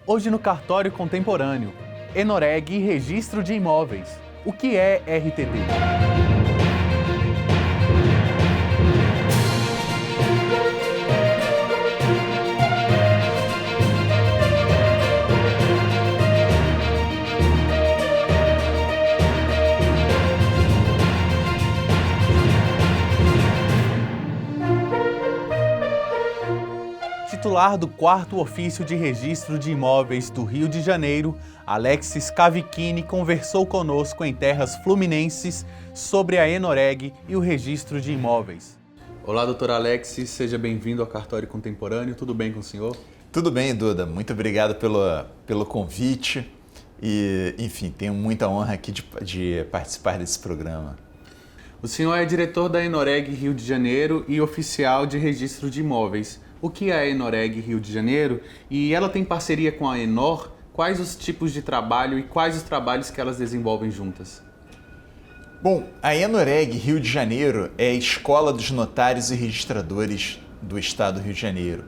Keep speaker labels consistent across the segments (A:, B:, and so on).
A: Hoje no Cartório Contemporâneo, Enoreg e Registro de Imóveis. O que é RTD? Titular do 4º Ofício de Registro de Imóveis do Rio de Janeiro, Alexis Cavicchini conversou conosco em terras fluminenses sobre a Enoreg e o registro de imóveis. Olá, doutor Alexis, seja bem-vindo ao Cartório Contemporâneo. Tudo bem com o senhor?
B: Tudo bem, Duda. Muito obrigado pelo convite e, enfim, tenho muita honra aqui de participar desse programa.
A: O senhor é diretor da Enoreg Rio de Janeiro e oficial de registro de imóveis. O que é a Enoreg Rio de Janeiro? E ela tem parceria com a Enor? Quais os tipos de trabalho e quais os trabalhos que elas desenvolvem juntas?
B: Bom, a Enoreg Rio de Janeiro é a Escola dos Notários e Registradores do Estado do Rio de Janeiro.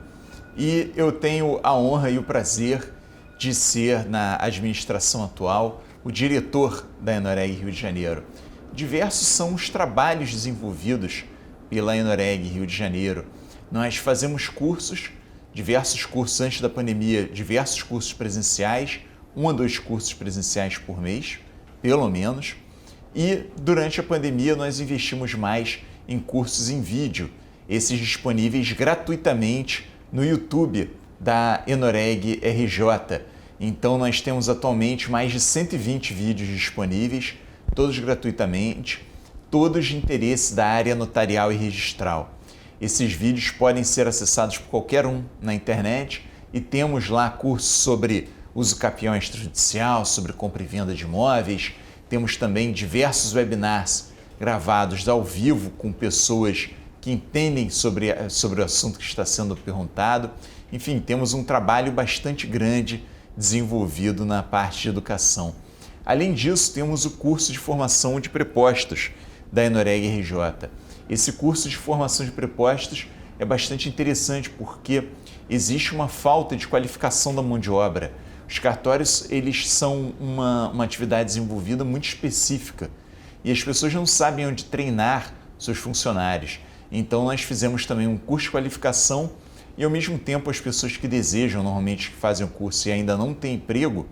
B: E eu tenho a honra e o prazer de ser, na administração atual, o diretor da Enoreg Rio de Janeiro. Diversos são os trabalhos desenvolvidos pela Enoreg Rio de Janeiro. Nós fazemos cursos, diversos cursos antes da pandemia, diversos cursos presenciais, 1 a 2 cursos presenciais por mês, pelo menos. E durante a pandemia nós investimos mais em cursos em vídeo, esses disponíveis gratuitamente no YouTube da Enoreg RJ. Então nós temos atualmente mais de 120 vídeos disponíveis, todos gratuitamente, todos de interesse da área notarial e registral. Esses vídeos podem ser acessados por qualquer um na internet e temos lá cursos sobre uso capião extrajudicial, sobre compra e venda de imóveis. Temos também diversos webinars gravados ao vivo com pessoas que entendem sobre o assunto que está sendo perguntado. Enfim, temos um trabalho bastante grande desenvolvido na parte de educação. Além disso, temos o curso de formação de prepostos da Enoreg RJ. Esse curso de formação de prepostos é bastante interessante porque existe uma falta de qualificação da mão de obra. Os cartórios, eles são uma atividade desenvolvida muito específica e as pessoas não sabem onde treinar seus funcionários. Então nós fizemos também um curso de qualificação e ao mesmo tempo as pessoas que desejam, normalmente que fazem o curso e ainda não têm emprego,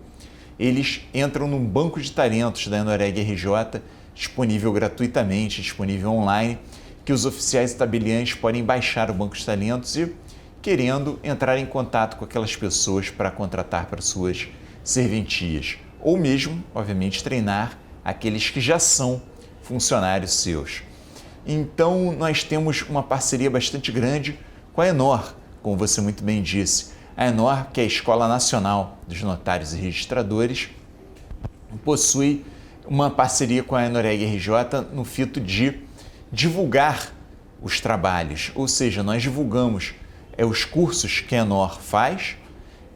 B: eles entram num banco de talentos da Enoreg RJ, disponível gratuitamente, disponível online, que os oficiais e tabeliães podem baixar o banco de talentos e, querendo, entrar em contato com aquelas pessoas para contratar para suas serventias. Ou mesmo, obviamente, treinar aqueles que já são funcionários seus. Então, nós temos uma parceria bastante grande com a Enor, como você muito bem disse. A Enor, que é a Escola Nacional dos Notários e Registradores, possui uma parceria com a Enoreg RJ no fito de divulgar os trabalhos, ou seja, nós divulgamos os cursos que a Enor faz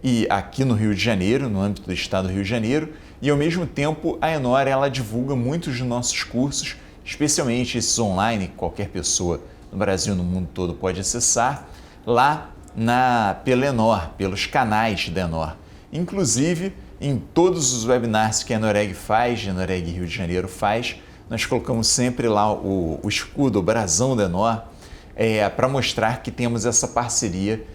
B: e aqui no Rio de Janeiro, no âmbito do estado do Rio de Janeiro, e ao mesmo tempo a Enor ela divulga muitos dos nossos cursos, especialmente esses online, que qualquer pessoa no Brasil e no mundo todo pode acessar, lá pela Enor, pelos canais da Enor. Inclusive, em todos os webinars que a Enoreg faz, a Enoreg Rio de Janeiro faz, nós colocamos sempre lá o escudo, o brasão da Enor, para mostrar que temos essa parceria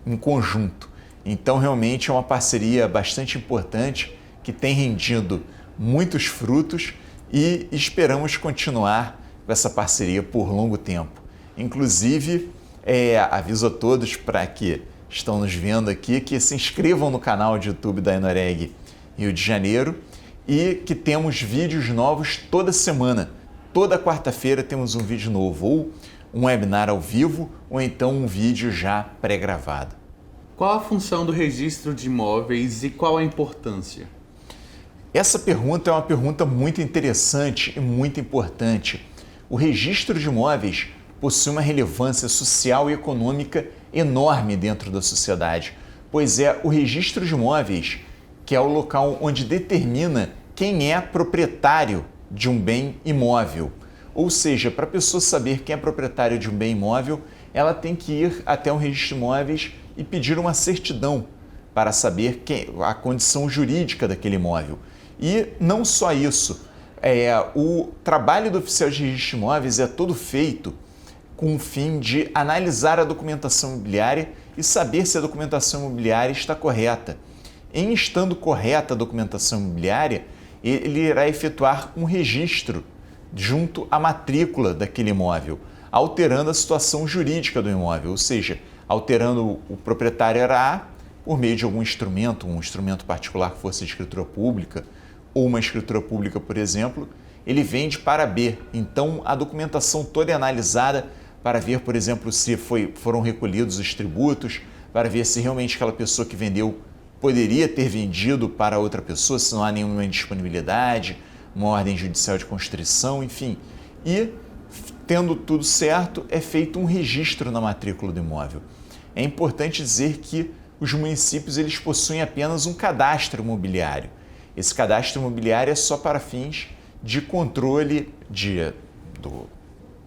B: em conjunto. Então, realmente é uma parceria bastante importante que tem rendido muitos frutos e esperamos continuar com essa parceria por longo tempo. Inclusive, aviso a todos para que estão nos vendo aqui que se inscrevam no canal de YouTube da Enoreg Rio de Janeiro e que temos vídeos novos toda semana. Toda quarta-feira temos um vídeo novo, ou um webinar ao vivo, ou então um vídeo já pré-gravado.
A: Qual a função do registro de imóveis e qual a importância?
B: Essa pergunta é uma pergunta muito interessante e muito importante. O registro de imóveis possui uma relevância social e econômica enorme dentro da sociedade, pois é o registro de imóveis que é o local onde determina quem é proprietário de um bem imóvel. Ou seja, para a pessoa saber quem é proprietário de um bem imóvel, ela tem que ir até um registro de imóveis e pedir uma certidão para saber a condição jurídica daquele imóvel. E não só isso, o trabalho do oficial de registro de imóveis é todo feito com o fim de analisar a documentação imobiliária e saber se a documentação imobiliária está correta. Em estando correta a documentação imobiliária, ele irá efetuar um registro junto à matrícula daquele imóvel, alterando a situação jurídica do imóvel, ou seja, alterando o proprietário era A por meio de algum instrumento, um instrumento particular que fosse de escritura pública ou uma escritura pública, por exemplo, ele vende para B. Então, a documentação toda é analisada para ver, por exemplo, se foram recolhidos os tributos, para ver se realmente aquela pessoa que vendeu poderia ter vendido para outra pessoa, se não há nenhuma indisponibilidade, uma ordem judicial de constrição, enfim. E, tendo tudo certo, é feito um registro na matrícula do imóvel. É importante dizer que os municípios eles possuem apenas um cadastro imobiliário. Esse cadastro imobiliário é só para fins de controle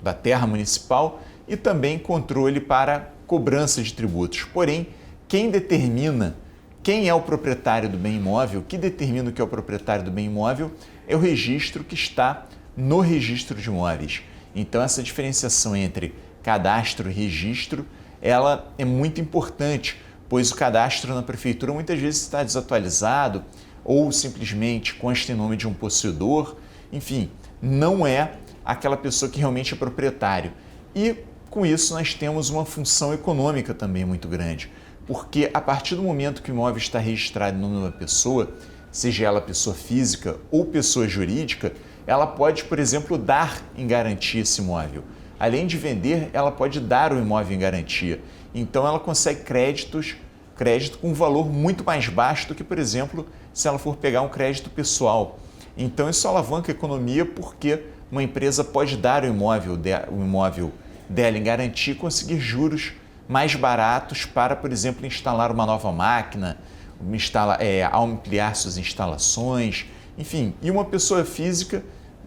B: da terra municipal e também controle para cobrança de tributos. Porém, quem determina quem é o proprietário do bem imóvel, que determina o que é o proprietário do bem imóvel, é o registro que está no registro de imóveis. Então, essa diferenciação entre cadastro e registro, ela é muito importante, pois o cadastro na prefeitura muitas vezes está desatualizado ou simplesmente consta em nome de um possuidor, enfim, não é aquela pessoa que realmente é proprietário. E com isso nós temos uma função econômica também muito grande, porque a partir do momento que o imóvel está registrado em nome de uma pessoa, seja ela pessoa física ou pessoa jurídica, ela pode, por exemplo, dar em garantia esse imóvel. Além de vender, ela pode dar o imóvel em garantia. Então ela consegue crédito com um valor muito mais baixo do que, por exemplo, se ela for pegar um crédito pessoal. Então isso alavanca a economia porque uma empresa pode dar o imóvel dela em garantia e conseguir juros mais baratos para, por exemplo, instalar uma nova máquina, ampliar suas instalações, enfim. E uma pessoa física,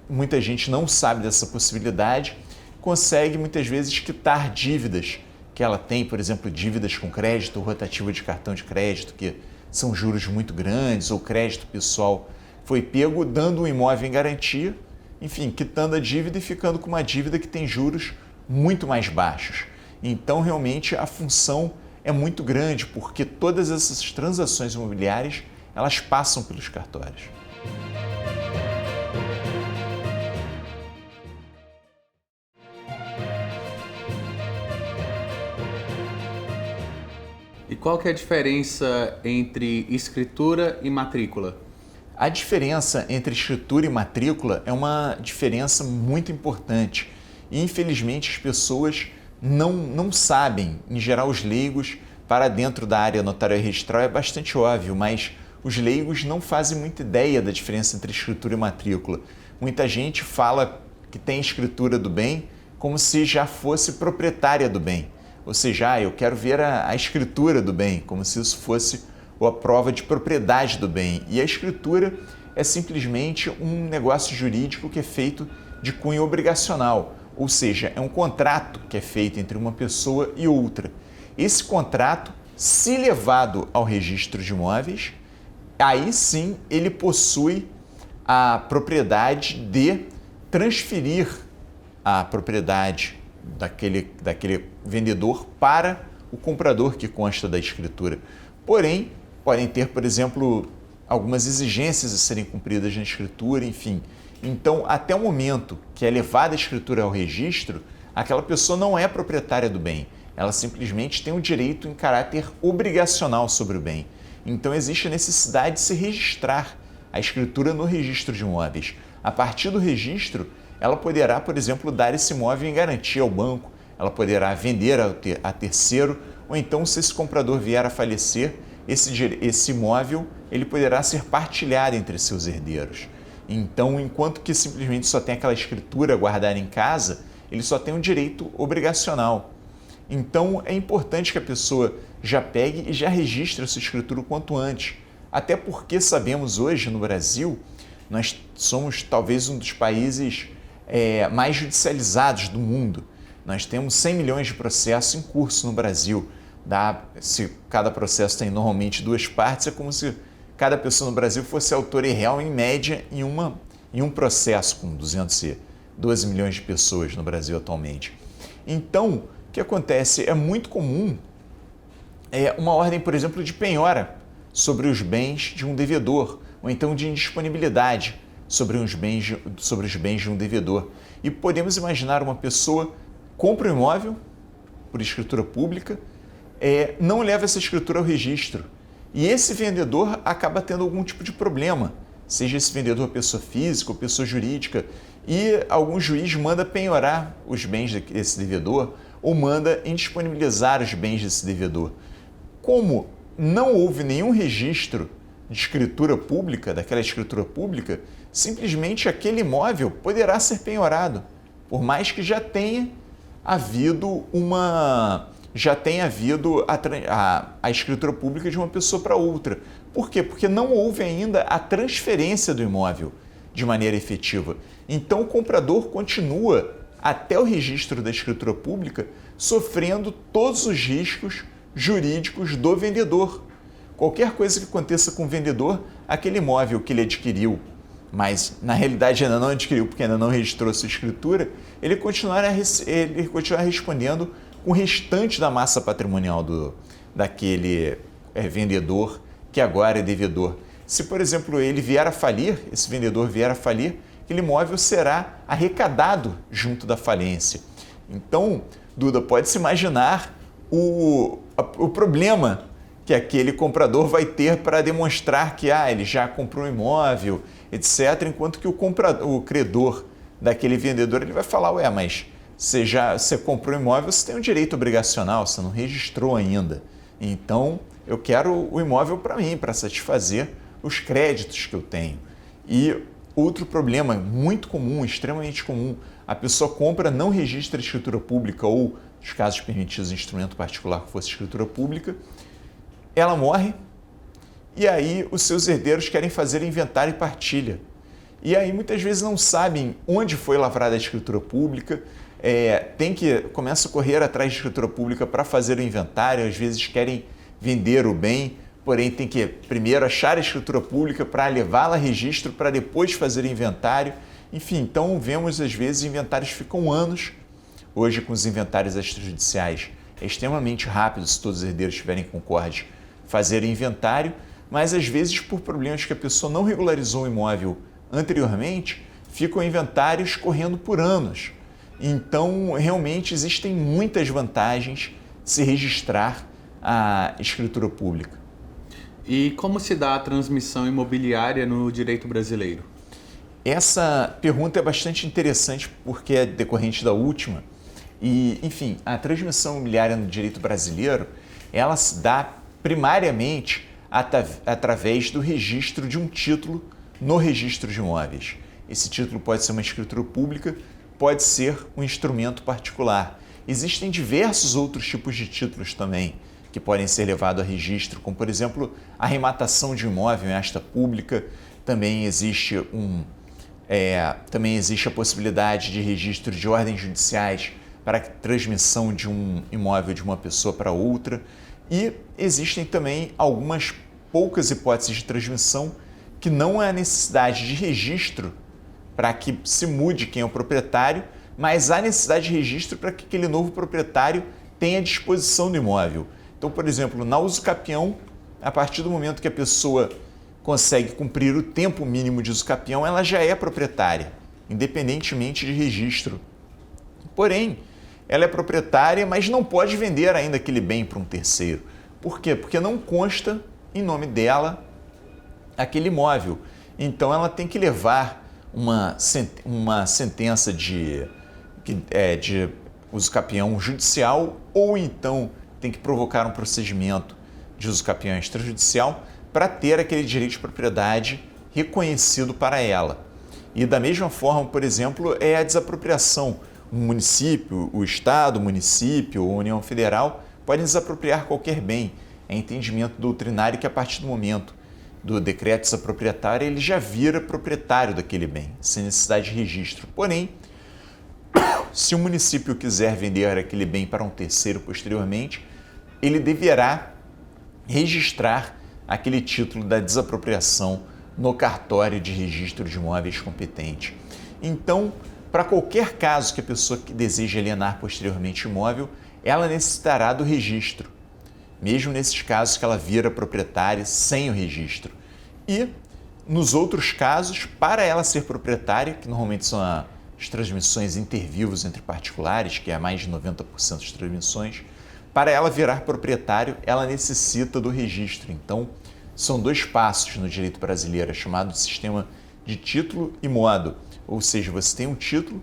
B: muita gente não sabe dessa possibilidade, consegue muitas vezes quitar dívidas que ela tem, por exemplo, dívidas com crédito ou rotativa de cartão de crédito, que são juros muito grandes, ou crédito pessoal foi pego dando um imóvel em garantia, enfim, quitando a dívida e ficando com uma dívida que tem juros muito mais baixos. Então, realmente, a função é muito grande, porque todas essas transações imobiliárias, elas passam pelos cartórios.
A: E qual que é a diferença entre escritura e matrícula?
B: A diferença entre escritura e matrícula é uma diferença muito importante. E, infelizmente, as pessoas não sabem. Em geral, os leigos, para dentro da área notarial e registral, é bastante óbvio, mas os leigos não fazem muita ideia da diferença entre escritura e matrícula. Muita gente fala que tem escritura do bem como se já fosse proprietária do bem. Ou seja, eu quero ver a escritura do bem, como se isso fosse a prova de propriedade do bem. E a escritura é simplesmente um negócio jurídico que é feito de cunho obrigacional, ou seja, é um contrato que é feito entre uma pessoa e outra. Esse contrato, se levado ao registro de imóveis, aí sim ele possui a propriedade de transferir a propriedade daquele vendedor para o comprador que consta da escritura. Porém, podem ter, por exemplo, algumas exigências a serem cumpridas na escritura, enfim. Então, até o momento que é levada a escritura ao registro, aquela pessoa não é proprietária do bem. Ela simplesmente tem o direito em caráter obrigacional sobre o bem. Então, existe a necessidade de se registrar a escritura no registro de imóveis. A partir do registro, ela poderá, por exemplo, dar esse imóvel em garantia ao banco, ela poderá vender a terceiro, ou então, se esse comprador vier a falecer, esse imóvel ele poderá ser partilhado entre seus herdeiros. Então, enquanto que simplesmente só tem aquela escritura guardada em casa, ele só tem um direito obrigacional. Então, é importante que a pessoa já pegue e já registre a sua escritura o quanto antes. Até porque sabemos hoje no Brasil, nós somos talvez um dos países mais judicializados do mundo. Nós temos 100 milhões de processos em curso no Brasil. Se cada processo tem normalmente 2 partes, é como se cada pessoa no Brasil fosse autora real, em média, em um processo, com 212 milhões de pessoas no Brasil atualmente. Então, o que acontece? É muito comum uma ordem, por exemplo, de penhora sobre os bens de um devedor, ou então de indisponibilidade sobre os bens de um devedor. E podemos imaginar uma pessoa compra um imóvel por escritura pública, não leva essa escritura ao registro, e esse vendedor acaba tendo algum tipo de problema, seja esse vendedor pessoa física ou pessoa jurídica, e algum juiz manda penhorar os bens desse devedor ou manda indisponibilizar os bens desse devedor. Como não houve nenhum registro de escritura pública, daquela escritura pública, simplesmente aquele imóvel poderá ser penhorado, por mais que já tenha havido a escritura pública de uma pessoa para outra. Por quê? Porque não houve ainda a transferência do imóvel de maneira efetiva. Então o comprador continua, até o registro da escritura pública, sofrendo todos os riscos jurídicos do vendedor. Qualquer coisa que aconteça com o vendedor, aquele imóvel que ele adquiriu, mas na realidade ainda não adquiriu porque ainda não registrou sua escritura, ele continuará respondendo com o restante da massa patrimonial daquele vendedor que agora é devedor. Se, por exemplo, ele vier a falir, esse vendedor vier a falir, aquele imóvel será arrecadado junto da falência. Então, Duda, pode-se imaginar o problema que aquele comprador vai ter para demonstrar que ele já comprou um imóvel, etc., enquanto que o credor daquele vendedor ele vai falar, mas você comprou um imóvel, você tem um direito obrigacional, você não registrou ainda. Então, eu quero o imóvel para mim, para satisfazer os créditos que eu tenho. E outro problema muito comum, extremamente comum, a pessoa compra, não registra a escritura pública ou, nos casos permitidos, instrumento particular que fosse escritura pública, ela morre e aí os seus herdeiros querem fazer inventário e partilha. E aí muitas vezes não sabem onde foi lavrada a escritura pública, começa a correr atrás de escritura pública para fazer o inventário, às vezes querem vender o bem, porém tem que primeiro achar a escritura pública para levá-la a registro, para depois fazer o inventário. Enfim, então vemos às vezes inventários ficam anos. Hoje com os inventários extrajudiciais é extremamente rápido, se todos os herdeiros estiverem concordes, fazer o inventário, mas às vezes por problemas que a pessoa não regularizou o imóvel anteriormente, ficam inventários correndo por anos. Então, realmente existem muitas vantagens de se registrar a escritura pública.
A: E como se dá a transmissão imobiliária no direito brasileiro?
B: Essa pergunta é bastante interessante porque é decorrente da última. E, enfim, a transmissão imobiliária no direito brasileiro, ela se dá primariamente através do registro de um título no registro de imóveis. Esse título pode ser uma escritura pública, pode ser um instrumento particular. Existem diversos outros tipos de títulos também que podem ser levados a registro, como, por exemplo, a arrematação de um imóvel em asta pública. Também existe a possibilidade de registro de ordens judiciais para a transmissão de um imóvel de uma pessoa para outra. E existem também algumas poucas hipóteses de transmissão que não há necessidade de registro para que se mude quem é o proprietário, mas há necessidade de registro para que aquele novo proprietário tenha disposição do imóvel. Então, por exemplo, na usucapião, a partir do momento que a pessoa consegue cumprir o tempo mínimo de usucapião, ela já é proprietária, independentemente de registro. Porém, ela é proprietária, mas não pode vender ainda aquele bem para um terceiro. Por quê? Porque não consta em nome dela aquele imóvel. Então, ela tem que levar uma sentença de usucapião judicial ou então tem que provocar um procedimento de usucapião extrajudicial para ter aquele direito de propriedade reconhecido para ela. E da mesma forma, por exemplo, é a desapropriação. Um município, o Estado, o município ou a União Federal podem desapropriar qualquer bem. É entendimento doutrinário que a partir do momento do decreto desapropriatário ele já vira proprietário daquele bem, sem necessidade de registro. Porém, se o município quiser vender aquele bem para um terceiro posteriormente, ele deverá registrar aquele título da desapropriação no cartório de registro de imóveis competente. Então, para qualquer caso que a pessoa que deseja alienar posteriormente o imóvel, ela necessitará do registro, mesmo nesses casos que ela vira proprietária sem o registro. E, nos outros casos, para ela ser proprietária, que normalmente são as transmissões intervivos entre particulares, que é mais de 90% das transmissões, para ela virar proprietário, ela necessita do registro. Então, são dois passos no direito brasileiro, é chamado de sistema de título e modo. Ou seja, você tem um título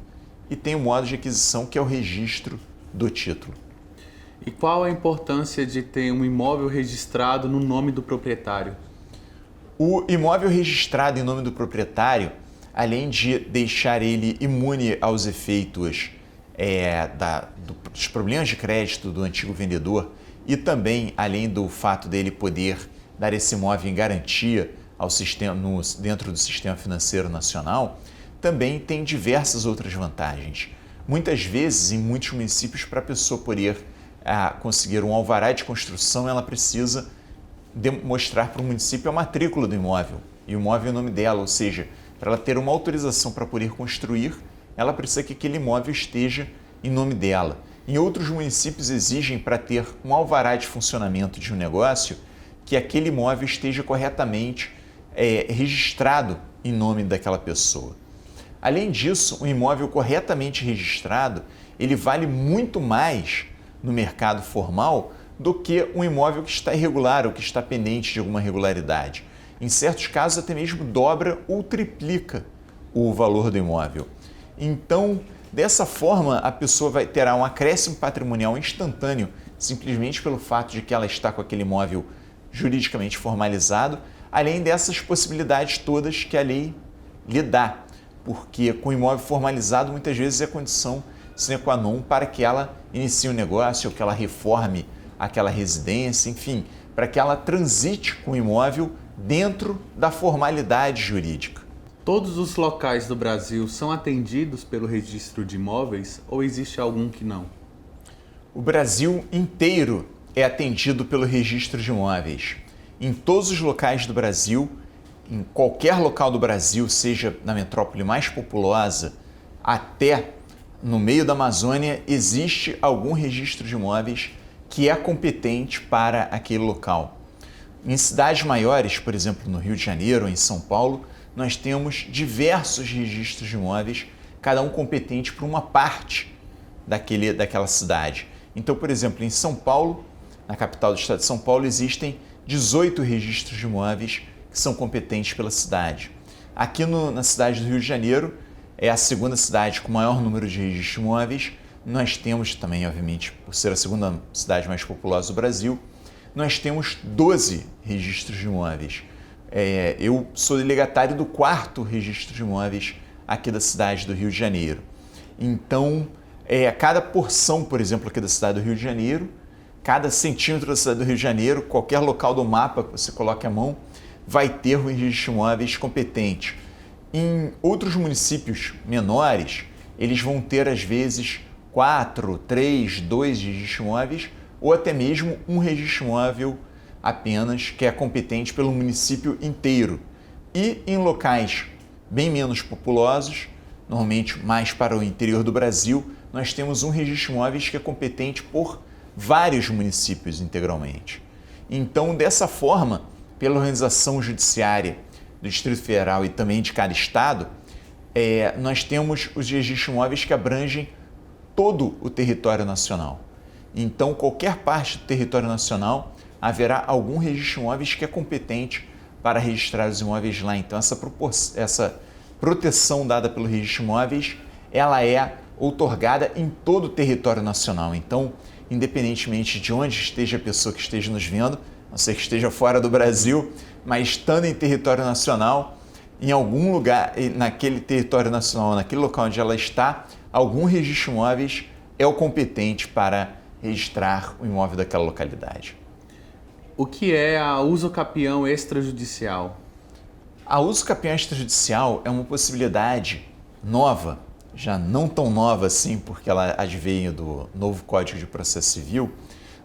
B: e tem um modo de aquisição, que é o registro do título.
A: E qual a importância de ter um imóvel registrado no nome do proprietário?
B: O imóvel registrado em nome do proprietário, além de deixar ele imune aos efeitos dos problemas de crédito do antigo vendedor e também, além do fato dele poder dar esse imóvel em garantia ao sistema, dentro do sistema financeiro nacional, também tem diversas outras vantagens. Muitas vezes, em muitos municípios, para a pessoa poder conseguir um alvará de construção, ela precisa mostrar para o município a matrícula do imóvel e o imóvel em nome dela, ou seja, para ela ter uma autorização para poder construir, ela precisa que aquele imóvel esteja em nome dela. Em outros municípios exigem, para ter um alvará de funcionamento de um negócio, que aquele imóvel esteja corretamente registrado em nome daquela pessoa. Além disso, um imóvel corretamente registrado, ele vale muito mais no mercado formal do que um imóvel que está irregular ou que está pendente de alguma irregularidade. Em certos casos, até mesmo dobra ou triplica o valor do imóvel. Então, dessa forma, a pessoa terá um acréscimo patrimonial instantâneo, simplesmente pelo fato de que ela está com aquele imóvel juridicamente formalizado, além dessas possibilidades todas que a lei lhe dá, porque com o imóvel formalizado, muitas vezes é condição sine qua non para que ela inicie um negócio, ou que ela reforme aquela residência, enfim, para que ela transite com o imóvel dentro da formalidade jurídica.
A: Todos os locais do Brasil são atendidos pelo registro de imóveis ou existe algum que não?
B: O Brasil inteiro é atendido pelo registro de imóveis. Em todos os locais do Brasil, em qualquer local do Brasil, seja na metrópole mais populosa até no meio da Amazônia, existe algum registro de imóveis que é competente para aquele local. Em cidades maiores, por exemplo, no Rio de Janeiro ou em São Paulo, nós temos diversos registros de imóveis, cada um competente para uma parte daquela cidade. Então, por exemplo, em São Paulo, na capital do estado de São Paulo, existem 18 registros de imóveis que são competentes pela cidade. Aqui na cidade do Rio de Janeiro, é a segunda cidade com o maior número de registros de imóveis. Nós temos também, obviamente, por ser a segunda cidade mais populosa do Brasil, nós temos 12 registros de imóveis. Eu sou delegatário do 4º registro de imóveis aqui da cidade do Rio de Janeiro. Então, cada porção, por exemplo, aqui da cidade do Rio de Janeiro, cada centímetro da cidade do Rio de Janeiro, qualquer local do mapa que você coloque a mão, vai ter um registro de imóveis competente. Em outros municípios menores, eles vão ter, às vezes, 4, 3, 2 registros de imóveis ou até mesmo um registro imóvel apenas, que é competente pelo município inteiro. E em locais bem menos populosos, normalmente mais para o interior do Brasil, nós temos um registro imóveis que é competente por vários municípios integralmente. Então, dessa forma, pela organização judiciária do Distrito Federal e também de cada estado, nós temos os registros imóveis que abrangem todo o território nacional. Então, qualquer parte do território nacional haverá algum registro imóveis que é competente para registrar os imóveis lá. Então, essa proteção dada pelo registro imóveis, ela é outorgada em todo o território nacional. Então, independentemente de onde esteja a pessoa que esteja nos vendo, a não ser que esteja fora do Brasil, mas estando em território nacional, em algum lugar, naquele território nacional, naquele local onde ela está, algum registro imóveis é o competente para registrar o imóvel daquela localidade.
A: O que é a usucapião extrajudicial?
B: A usucapião extrajudicial é uma possibilidade nova, já não tão nova assim, porque ela advém do novo Código de Processo Civil,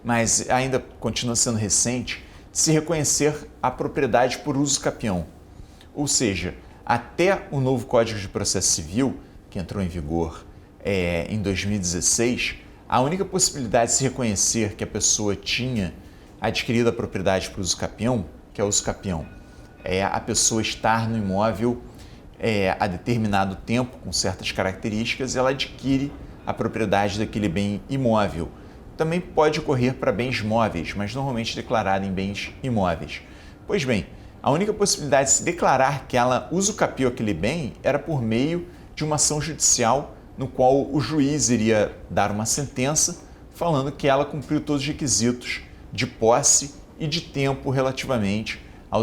B: mas ainda continua sendo recente, de se reconhecer a propriedade por uso capião. Ou seja, até o novo Código de Processo Civil, que entrou em vigor em 2016, a única possibilidade de se reconhecer que a pessoa tinha adquirido a propriedade por uso capião, que é o uso capião, é a pessoa estar no imóvel há determinado tempo, com certas características, ela adquire a propriedade daquele bem imóvel. Também pode ocorrer para bens móveis, mas normalmente declarado em bens imóveis. Pois bem, a única possibilidade de se declarar que ela usucapiou aquele bem era por meio de uma ação judicial no qual o juiz iria dar uma sentença falando que ela cumpriu todos os requisitos de posse e de tempo relativamente ao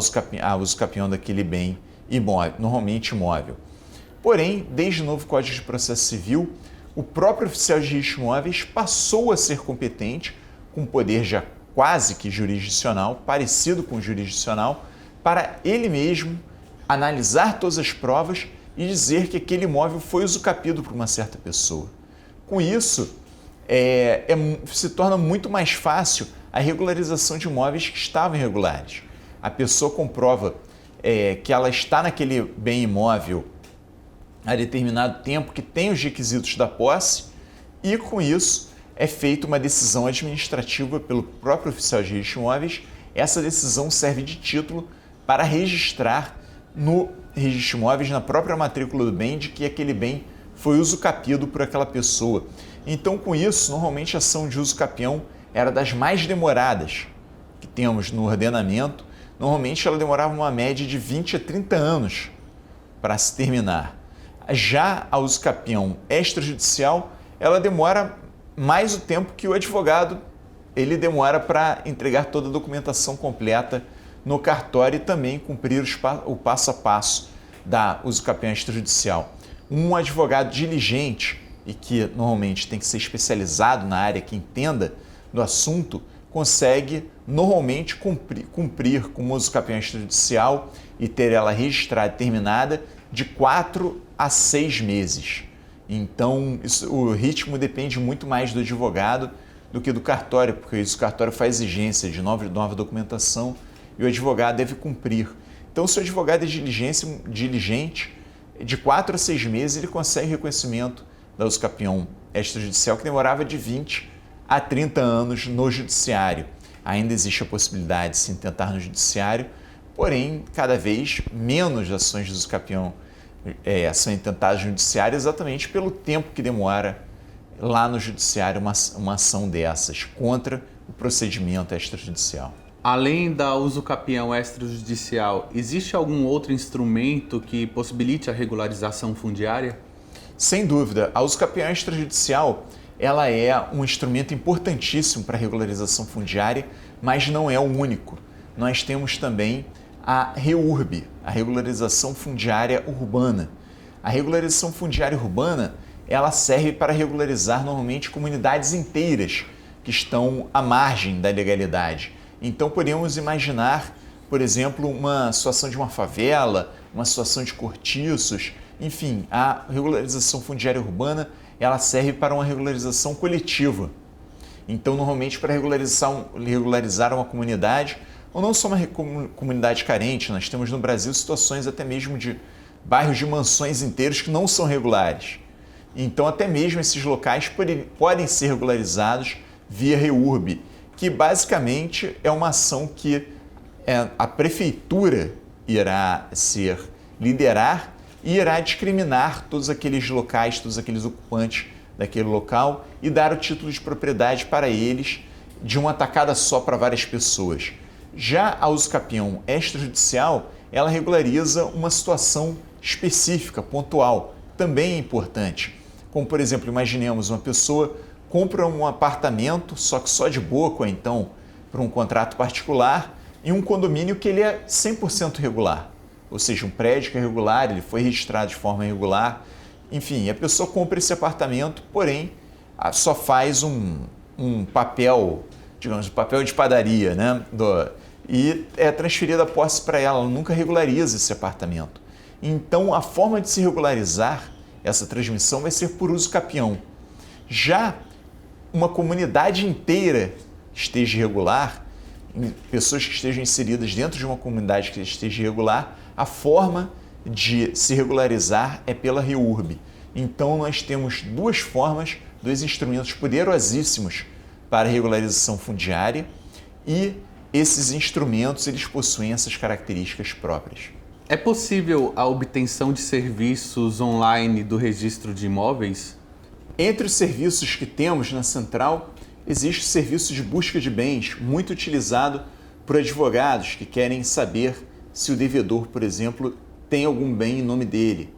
B: usucapião daquele bem imóvel, normalmente imóvel. Porém, desde o novo Código de Processo Civil, o próprio oficial de registro de imóveis passou a ser competente, com poder já quase que jurisdicional, parecido com o jurisdicional, para ele mesmo analisar todas as provas e dizer que aquele imóvel foi usucapido por uma certa pessoa. Com isso, se torna muito mais fácil a regularização de imóveis que estavam irregulares. A pessoa comprova que ela está naquele bem imóvel há determinado tempo, que tem os requisitos da posse, e com isso é feita uma decisão administrativa pelo próprio oficial de registro de imóveis. Essa decisão serve de título para registrar no registro de imóveis, na própria matrícula do bem, de que aquele bem foi usucapido por aquela pessoa. Então, com isso, normalmente a ação de usucapião era das mais demoradas que temos no ordenamento. Normalmente ela demorava uma média de 20 a 30 anos para se terminar. Já a usucapião extrajudicial, ela demora mais o tempo que o advogado ele demora para entregar toda a documentação completa no cartório e também cumprir o passo a passo da usucapião extrajudicial. Um advogado diligente e que normalmente tem que ser especializado na área, que entenda do assunto, consegue normalmente cumprir com uma usucapião extrajudicial e ter ela registrada e terminada de 4 a 6 meses. Então, o ritmo depende muito mais do advogado do que do cartório, porque o cartório faz exigência de nova documentação e o advogado deve cumprir. Então, se o advogado é diligente, de 4 a 6 meses ele consegue reconhecimento da usucapião extrajudicial, que demorava de 20 a 30 anos no judiciário. Ainda existe a possibilidade de se intentar no judiciário, porém, cada vez menos ações de usucapião são intentadas no judiciário, exatamente pelo tempo que demora lá no judiciário uma ação dessas contra o procedimento extrajudicial.
A: Além da usucapião extrajudicial, existe algum outro instrumento que possibilite a regularização fundiária?
B: Sem dúvida, a usucapião extrajudicial ela é um instrumento importantíssimo para a regularização fundiária, mas não é o único. Nós temos também a REURB, a regularização fundiária urbana. A regularização fundiária urbana ela serve para regularizar normalmente comunidades inteiras que estão à margem da legalidade. Então podemos imaginar, por exemplo, uma situação de uma favela, uma situação de cortiços, enfim, a regularização fundiária urbana ela serve para uma regularização coletiva. Então, normalmente, para regularizar uma comunidade, ou não só uma comunidade carente, nós temos no Brasil situações até mesmo de bairros de mansões inteiros que não são regulares. Então, até mesmo esses locais podem ser regularizados via REURB, que basicamente é uma ação que a prefeitura irá liderar e irá discriminar todos aqueles locais, todos aqueles ocupantes daquele local e dar o título de propriedade para eles de uma tacada só para várias pessoas. Já a usucapião extrajudicial, ela regulariza uma situação específica, pontual, também é importante. Como, por exemplo, imaginemos uma pessoa compra um apartamento, só que só de boca, ou então por um contrato particular, em um condomínio que ele é 100% regular. Ou seja, um prédio que é regular, ele foi registrado de forma regular. Enfim, a pessoa compra esse apartamento, porém, só faz um papel, digamos, um papel de padaria, né? E é transferida a posse para ela nunca regulariza esse apartamento. Então, a forma de se regularizar essa transmissão vai ser por usucapião. Já uma comunidade inteira esteja irregular, pessoas que estejam inseridas dentro de uma comunidade que esteja irregular, a forma de se regularizar é pela REURB. Então, nós temos duas formas, dois instrumentos poderosíssimos para regularização fundiária e esses instrumentos eles possuem essas características próprias.
A: É possível a obtenção de serviços online do registro de imóveis?
B: Entre os serviços que temos na central, existe o serviço de busca de bens, muito utilizado por advogados que querem saber se o devedor, por exemplo, tem algum bem em nome dele.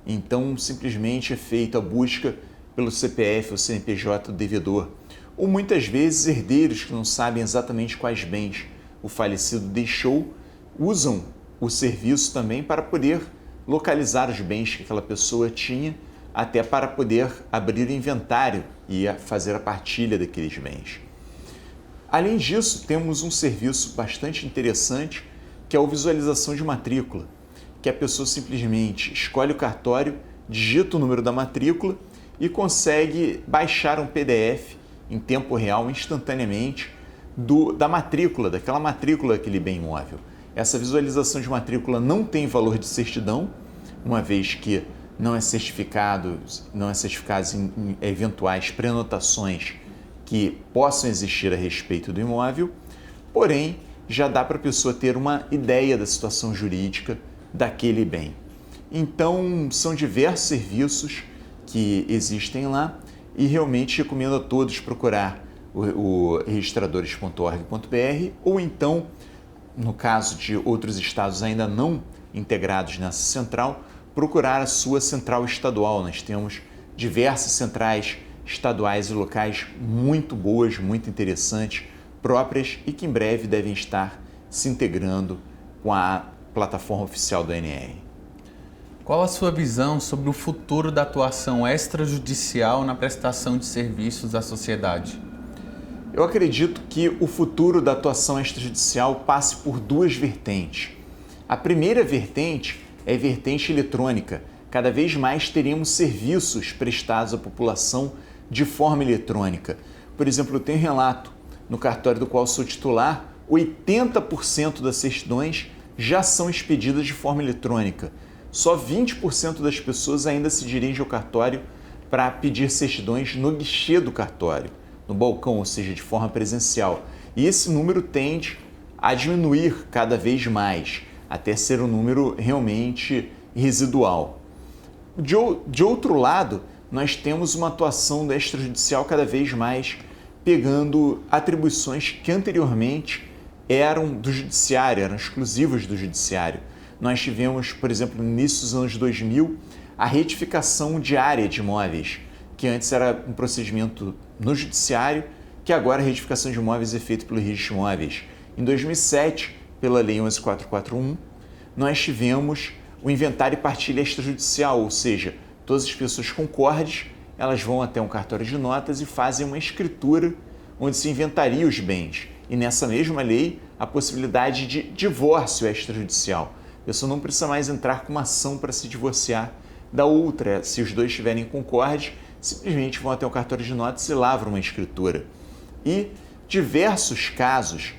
B: Então, simplesmente é feita a busca pelo CPF ou CNPJ do devedor. Ou muitas vezes herdeiros que não sabem exatamente quais bens o falecido deixou, usam o serviço também para poder localizar os bens que aquela pessoa tinha, até para poder abrir o inventário e fazer a partilha daqueles bens. Além disso, temos um serviço bastante interessante, que é a visualização de matrícula, que a pessoa simplesmente escolhe o cartório, digita o número da matrícula e consegue baixar um PDF em tempo real, instantaneamente, da matrícula, daquela matrícula daquele bem imóvel. Essa visualização de matrícula não tem valor de certidão, uma vez que não é certificado em eventuais prenotações que possam existir a respeito do imóvel, porém já dá para a pessoa ter uma ideia da situação jurídica daquele bem. Então, são diversos serviços que existem lá e realmente recomendo a todos procurar o registradores.org.br ou então, no caso de outros estados ainda não integrados nessa central, procurar a sua central estadual. Nós temos diversas centrais estaduais e locais muito boas, muito interessantes, próprias e que em breve devem estar se integrando com a plataforma oficial do ANR.
A: Qual a sua visão sobre o futuro da atuação extrajudicial na prestação de serviços à sociedade?
B: Eu acredito que o futuro da atuação extrajudicial passe por duas vertentes. A primeira vertente é a vertente eletrônica. Cada vez mais teremos serviços prestados à população de forma eletrônica. Por exemplo, eu tenho relato no cartório do qual sou titular, 80% das certidões já são expedidas de forma eletrônica. Só 20% das pessoas ainda se dirigem ao cartório para pedir certidões no guichê do cartório, no balcão, ou seja, de forma presencial. E esse número tende a diminuir cada vez mais, até ser um número realmente residual. De outro lado, nós temos uma atuação da extrajudicial cada vez mais pegando atribuições que anteriormente eram do judiciário, eram exclusivas do judiciário. Nós tivemos, por exemplo, no início dos anos 2000, a retificação diária de imóveis, que antes era um procedimento no judiciário, que agora a retificação de imóveis é feita pelo registro de imóveis. Em 2007, pela Lei 11.441, nós tivemos o inventário e partilha extrajudicial, ou seja, todas as pessoas concordes, elas vão até um cartório de notas e fazem uma escritura onde se inventaria os bens. E nessa mesma lei, a possibilidade de divórcio extrajudicial. A pessoa não precisa mais entrar com uma ação para se divorciar da outra. Se os dois estiverem concordes, simplesmente vão até o cartório de notas e lavram uma escritura. E diversos casos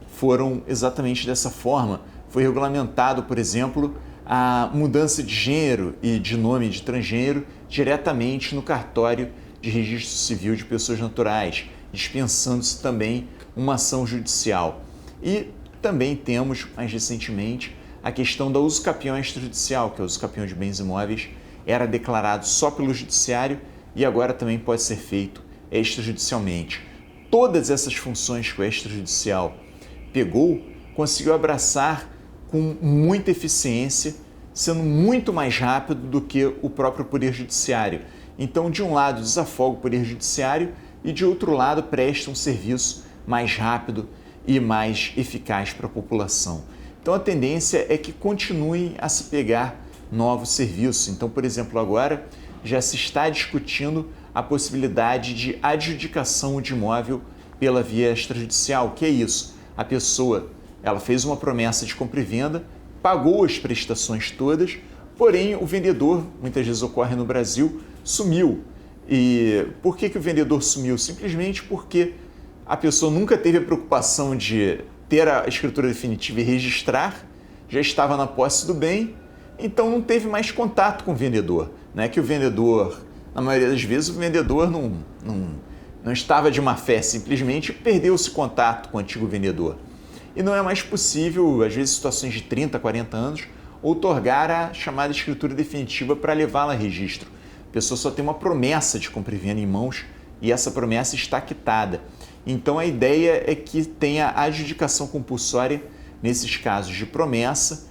B: foram exatamente dessa forma. Foi regulamentado, por exemplo, a mudança de gênero e de nome de transgênero diretamente no cartório de registro civil de pessoas naturais, dispensando-se também uma ação judicial. E também temos, mais recentemente, a questão da usucapião extrajudicial, que é o usucapião de bens imóveis, era declarado só pelo judiciário e agora também pode ser feito extrajudicialmente. Todas essas funções que o extrajudicial pegou, conseguiu abraçar com muita eficiência, sendo muito mais rápido do que o próprio Poder Judiciário. Então, de um lado, desafoga o Poder Judiciário e, de outro lado, presta um serviço mais rápido e mais eficaz para a população. Então, a tendência é que continuem a se pegar novos serviços. Então, por exemplo, agora já se está discutindo a possibilidade de adjudicação de imóvel pela via extrajudicial. O que é isso? A pessoa ela fez uma promessa de compra e venda, pagou as prestações todas, porém o vendedor, muitas vezes ocorre no Brasil, sumiu. E por que o vendedor sumiu? Simplesmente porque a pessoa nunca teve a preocupação de ter a escritura definitiva e registrar, já estava na posse do bem, então não teve mais contato com o vendedor, né? Que o vendedor, na maioria das vezes, o vendedor não estava de má fé, simplesmente perdeu-se contato com o antigo vendedor. E não é mais possível, às vezes, situações de 30, 40 anos, outorgar a chamada escritura definitiva para levá-la a registro. A pessoa só tem uma promessa de compra e venda em mãos e essa promessa está quitada. Então a ideia é que tenha adjudicação compulsória nesses casos de promessa,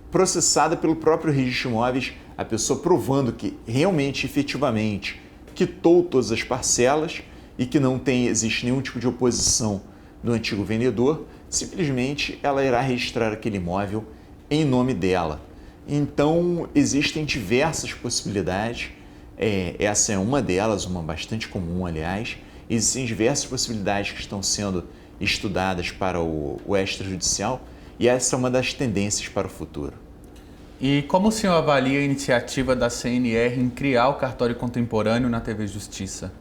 B: processada pelo próprio registro de imóveis, a pessoa provando que realmente, efetivamente, quitou todas as parcelas e que não existe nenhum tipo de oposição do antigo vendedor, simplesmente ela irá registrar aquele imóvel em nome dela. Então existem diversas possibilidades, essa é uma delas, uma bastante comum, aliás. Existem diversas possibilidades que estão sendo estudadas para o extrajudicial e essa é uma das tendências para o futuro.
A: E como o senhor avalia a iniciativa da CNR em criar o cartório contemporâneo na TV Justiça?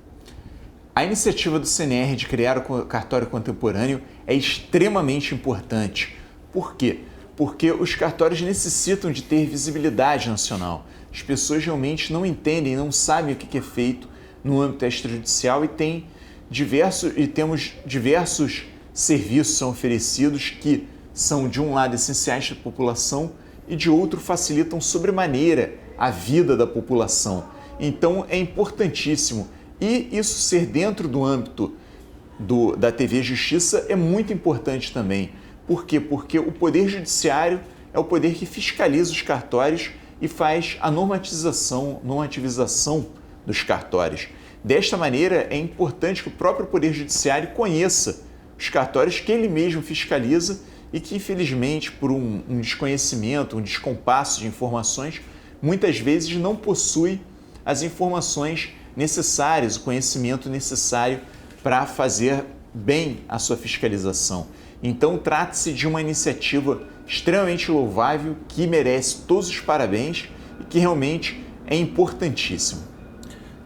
B: A iniciativa do CNR de criar o cartório contemporâneo é extremamente importante. Por quê? Porque os cartórios necessitam de ter visibilidade nacional. As pessoas realmente não entendem, não sabem o que é feito no âmbito extrajudicial e temos diversos serviços que são oferecidos que são, de um lado, essenciais para a população e, de outro, facilitam sobremaneira a vida da população. Então, é importantíssimo. E isso ser dentro do âmbito da TV Justiça é muito importante também. Por quê? Porque o Poder Judiciário é o poder que fiscaliza os cartórios e faz a normativização dos cartórios. Desta maneira, é importante que o próprio Poder Judiciário conheça os cartórios que ele mesmo fiscaliza e que, infelizmente, por um desconhecimento, um descompasso de informações, muitas vezes não possui as informações necessárias, o conhecimento necessário para fazer bem a sua fiscalização. Então, trata-se de uma iniciativa extremamente louvável, que merece todos os parabéns e que realmente é importantíssimo.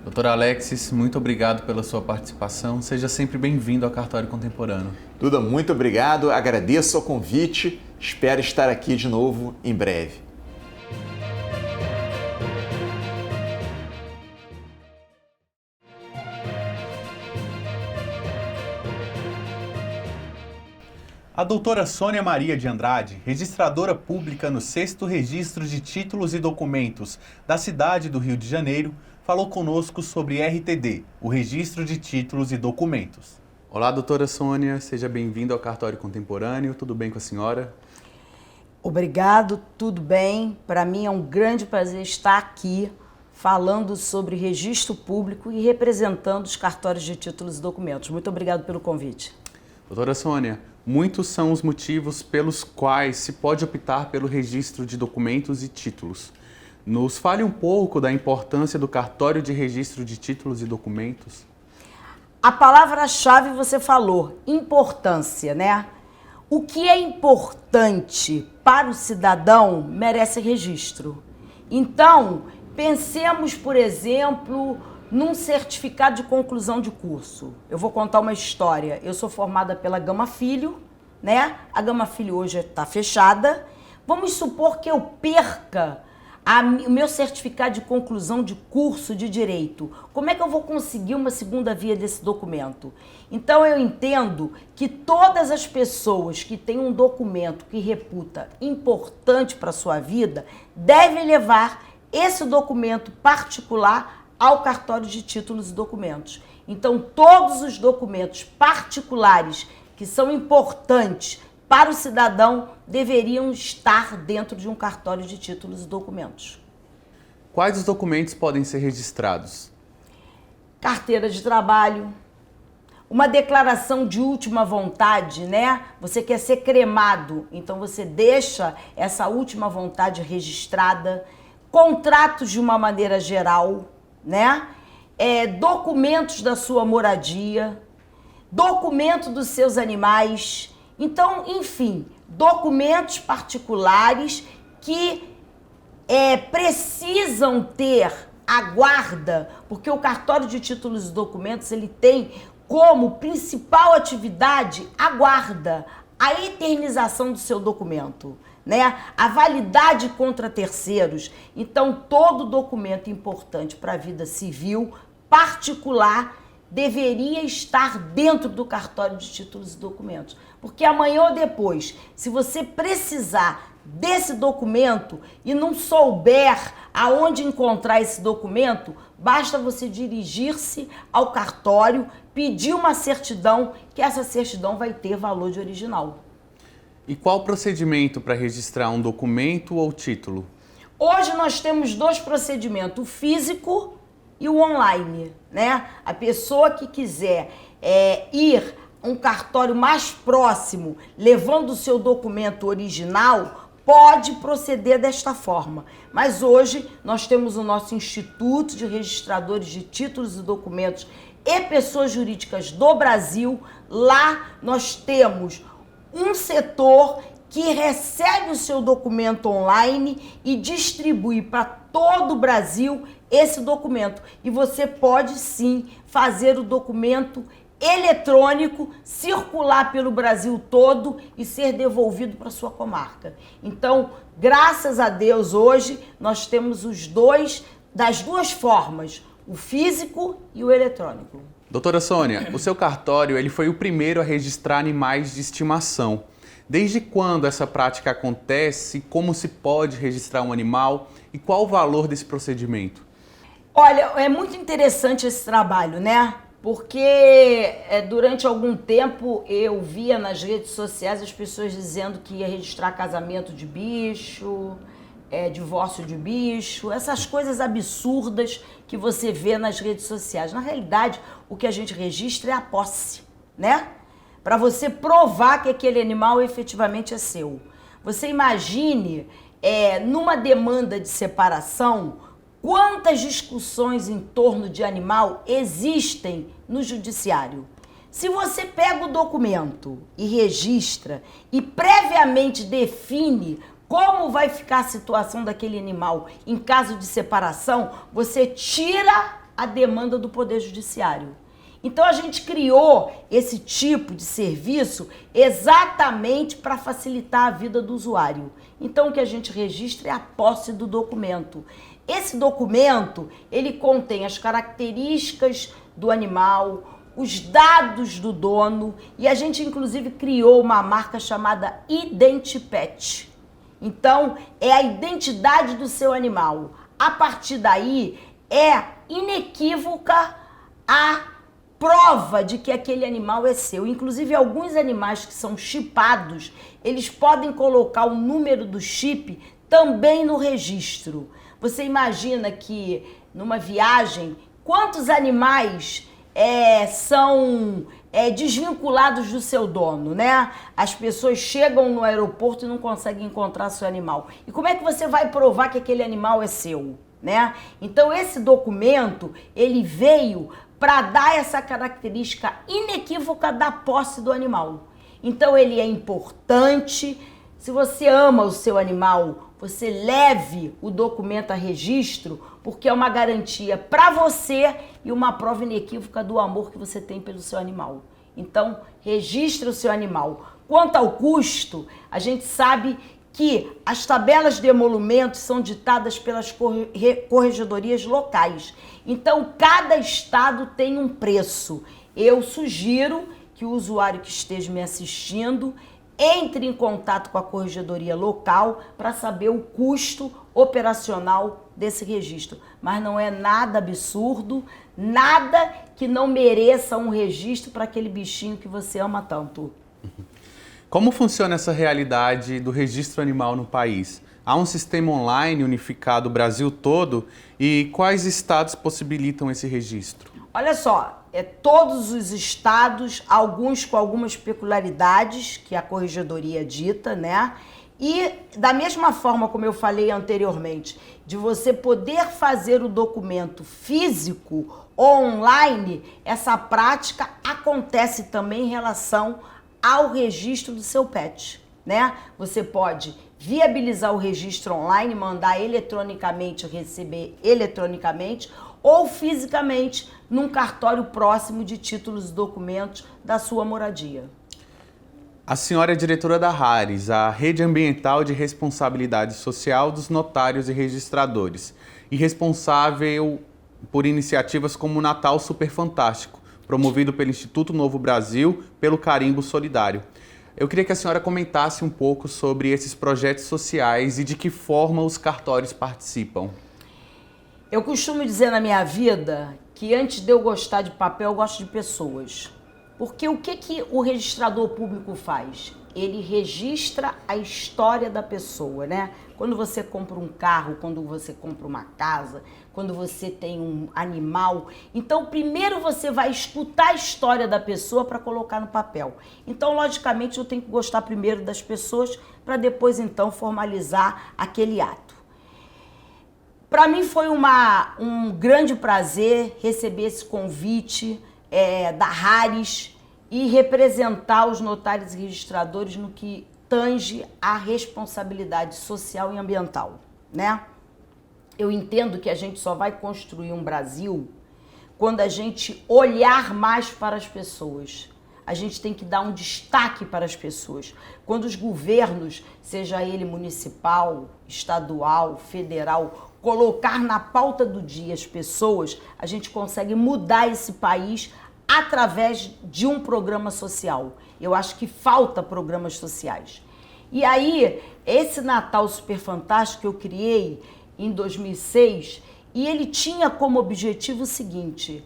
A: Doutor Alexis, muito obrigado pela sua participação. Seja sempre bem-vindo ao Cartório Contemporâneo.
B: Duda, muito obrigado. Agradeço o convite. Espero estar aqui de novo em breve.
A: A doutora Sônia Maria de Andrade, registradora pública no 6º Registro de Títulos e Documentos da cidade do Rio de Janeiro, falou conosco sobre RTD, o Registro de Títulos e Documentos. Olá, doutora Sônia, seja bem-vinda ao Cartório Contemporâneo. Tudo bem com a senhora?
C: Obrigado, tudo bem. Para mim é um grande prazer estar aqui falando sobre registro público e representando os cartórios de títulos e documentos. Muito obrigado pelo convite.
A: Doutora Sônia, muitos são os motivos pelos quais se pode optar pelo registro de documentos e títulos. Nos fale um pouco da importância do cartório de registro de títulos e documentos.
C: A palavra-chave você falou, importância, né? O que é importante para o cidadão merece registro. Então, pensemos, por exemplo, num certificado de conclusão de curso. Eu vou contar uma história. Eu sou formada pela Gama Filho, né? A Gama Filho hoje está fechada. Vamos supor que eu perca o meu certificado de conclusão de curso de Direito. Como é que eu vou conseguir uma segunda via desse documento? Então eu entendo que todas as pessoas que têm um documento que reputa importante para a sua vida devem levar esse documento particular ao cartório de títulos e documentos. Então todos os documentos particulares que são importantes para o cidadão deveriam estar dentro de um cartório de títulos e documentos.
A: Quais os documentos podem ser registrados?
C: Carteira de trabalho, uma declaração de última vontade, né? Você quer ser cremado, então você deixa essa última vontade registrada, contratos de uma maneira geral, né? Documentos da sua moradia, documento dos seus animais. Então, enfim, documentos particulares que precisam ter a guarda, porque o cartório de títulos e documentos ele tem como principal atividade a guarda, a eternização do seu documento, né? A validade contra terceiros. Então, todo documento importante para a vida civil, particular, deveria estar dentro do cartório de títulos e documentos. Porque amanhã ou depois, se você precisar desse documento e não souber aonde encontrar esse documento, basta você dirigir-se ao cartório, pedir uma certidão, que essa certidão vai ter valor de original.
A: E qual o procedimento para registrar um documento ou título?
C: Hoje nós temos dois procedimentos, o físico e o online, né? A pessoa que quiser ir a um cartório mais próximo, levando o seu documento original, pode proceder desta forma. Mas hoje nós temos o nosso Instituto de Registradores de Títulos e Documentos e Pessoas Jurídicas do Brasil. Lá nós temos um setor que recebe o seu documento online e distribui para todo o Brasil esse documento. E você pode sim fazer o documento eletrônico, circular pelo Brasil todo e ser devolvido para sua comarca. Então, graças a Deus, hoje nós temos os dois, das duas formas, o físico e o eletrônico.
A: Doutora Sônia, o seu cartório ele foi o primeiro a registrar animais de estimação. Desde quando essa prática acontece? Como se pode registrar um animal? E qual o valor desse procedimento?
C: Olha, é muito interessante esse trabalho, né? Porque durante algum tempo eu via nas redes sociais as pessoas dizendo que ia registrar casamento de bicho, divórcio de bicho, essas coisas absurdas que você vê nas redes sociais. Na realidade, o que a gente registra é a posse, né? Para você provar que aquele animal efetivamente é seu. Você imagine, numa demanda de separação, quantas discussões em torno de animal existem no judiciário? Se você pega o documento e registra e previamente define como vai ficar a situação daquele animal em caso de separação, você tira a demanda do Poder Judiciário. Então a gente criou esse tipo de serviço exatamente para facilitar a vida do usuário. Então o que a gente registra é a posse do documento. Esse documento, ele contém as características do animal, os dados do dono, e a gente inclusive criou uma marca chamada IdentiPet. Então, é a identidade do seu animal. A partir daí, é inequívoca a prova de que aquele animal é seu. Inclusive, alguns animais que são chipados, eles podem colocar o número do chip também no registro. Você imagina que numa viagem, quantos animais são desvinculados do seu dono, né? As pessoas chegam no aeroporto e não conseguem encontrar seu animal. E como é que você vai provar que aquele animal é seu, né? Então esse documento, ele veio para dar essa característica inequívoca da posse do animal. Então ele é importante. Se você ama o seu animal, você leve o documento a registro, porque é uma garantia para você e uma prova inequívoca do amor que você tem pelo seu animal. Então, registre o seu animal. Quanto ao custo, a gente sabe que as tabelas de emolumentos são ditadas pelas corregedorias locais. Então, cada estado tem um preço. Eu sugiro que o usuário que esteja me assistindo entre em contato com a corregedoria local para saber o custo operacional desse registro. Mas não é nada absurdo, nada que não mereça um registro para aquele bichinho que você ama tanto.
A: Como funciona essa realidade do registro animal no país? Há um sistema online unificado o Brasil todo e quais estados possibilitam esse registro?
C: Olha só, todos os estados, alguns com algumas peculiaridades que a corregedoria dita, né? E da mesma forma como eu falei anteriormente, de você poder fazer o documento físico ou online, essa prática acontece também em relação ao registro do seu pet, né? Você pode viabilizar o registro online, mandar eletronicamente, receber eletronicamente, ou fisicamente num cartório próximo de títulos e documentos da sua moradia.
A: A senhora é diretora da RARES, a Rede Ambiental de Responsabilidade Social dos Notários e Registradores, e responsável por iniciativas como o Natal Super Fantástico, promovido pelo Instituto Novo Brasil, pelo Carimbo Solidário. Eu queria que a senhora comentasse um pouco sobre esses projetos sociais e de que forma os cartórios participam.
C: Eu costumo dizer na minha vida que antes de eu gostar de papel, eu gosto de pessoas. Porque o que o registrador público faz? Ele registra a história da pessoa, né? Quando você compra um carro, quando você compra uma casa, quando você tem um animal. Então, primeiro você vai escutar a história da pessoa para colocar no papel. Então, logicamente, eu tenho que gostar primeiro das pessoas para depois, então, formalizar aquele ato. Para mim foi um grande prazer receber esse convite da RARES e representar os notários e registradores no que tange a responsabilidade social e ambiental, né? Eu entendo que a gente só vai construir um Brasil quando a gente olhar mais para as pessoas. A gente tem que dar um destaque para as pessoas. Quando os governos, seja ele municipal, estadual, federal, colocar na pauta do dia as pessoas, a gente consegue mudar esse país através de um programa social. Eu acho que falta programas sociais. E aí, esse Natal Super Fantástico que eu criei em 2006, e ele tinha como objetivo o seguinte: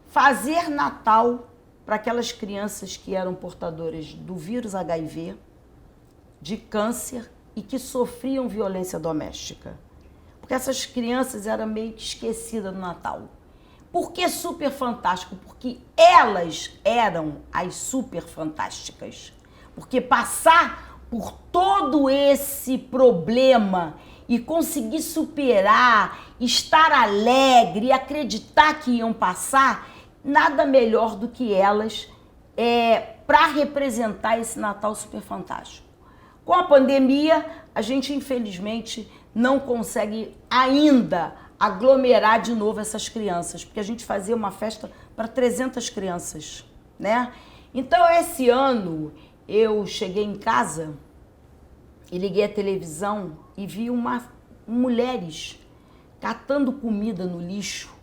C: fazer Natal para aquelas crianças que eram portadoras do vírus HIV, de câncer e que sofriam violência doméstica. Porque essas crianças eram meio que esquecidas no Natal. Por que super fantástico? Porque elas eram as super fantásticas. Porque passar por todo esse problema e conseguir superar, estar alegre e acreditar que iam passar, nada melhor do que elas para representar esse Natal super fantástico. Com a pandemia, a gente infelizmente não consegue ainda aglomerar de novo essas crianças, porque a gente fazia uma festa para 300 crianças, né? Então, esse ano, eu cheguei em casa e liguei a televisão e vi mulheres catando comida no lixo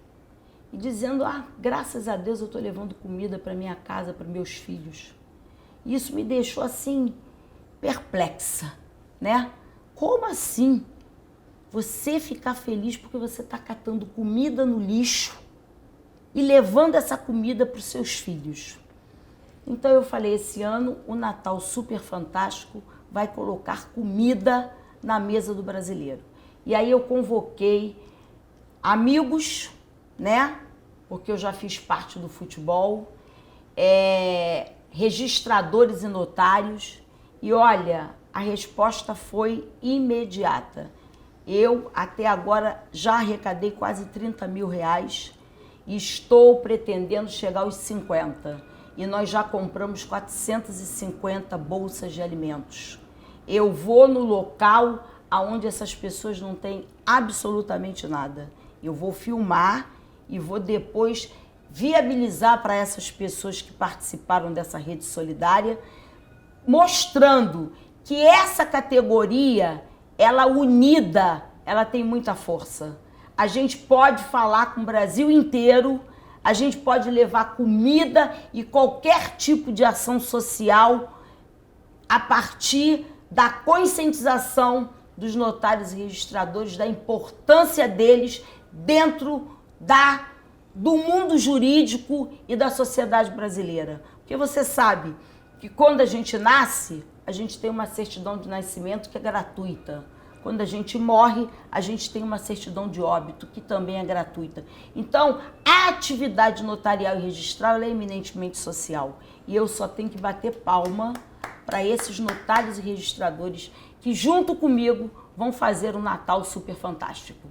C: e dizendo: graças a Deus eu estou levando comida para minha casa, para meus filhos. E isso me deixou assim, perplexa, né? Como assim? Você ficar feliz porque você está catando comida no lixo e levando essa comida para os seus filhos. Então eu falei, esse ano o Natal Super Fantástico vai colocar comida na mesa do brasileiro. E aí eu convoquei amigos, né? Porque eu já fiz parte do futebol, registradores e notários. E olha, a resposta foi imediata. Eu, até agora, já arrecadei quase 30 mil reais e estou pretendendo chegar aos 50. E nós já compramos 450 bolsas de alimentos. Eu vou no local onde essas pessoas não têm absolutamente nada. Eu vou filmar e vou depois viabilizar para essas pessoas que participaram dessa rede solidária, mostrando que essa categoria, ela unida, ela tem muita força. A gente pode falar com o Brasil inteiro, a gente pode levar comida e qualquer tipo de ação social a partir da conscientização dos notários e registradores, da importância deles dentro do mundo jurídico e da sociedade brasileira. Porque você sabe que quando a gente nasce, a gente tem uma certidão de nascimento que é gratuita. Quando a gente morre, a gente tem uma certidão de óbito, que também é gratuita. Então, a atividade notarial e registral é eminentemente social. E eu só tenho que bater palma para esses notários e registradores que, junto comigo, vão fazer um Natal super fantástico.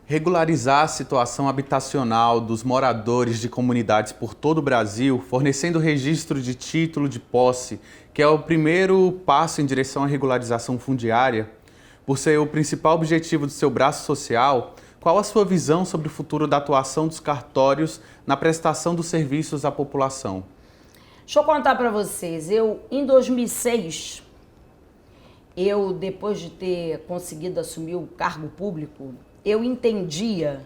A: regularizar a situação habitacional dos moradores de comunidades por todo o Brasil, fornecendo registro de título de posse, que é o primeiro passo em direção à regularização fundiária, por ser o principal objetivo do seu braço social, qual a sua visão sobre o futuro da atuação dos cartórios na prestação dos serviços à população?
C: Deixa eu contar para vocês, em 2006, depois de ter conseguido assumir o cargo público, eu entendia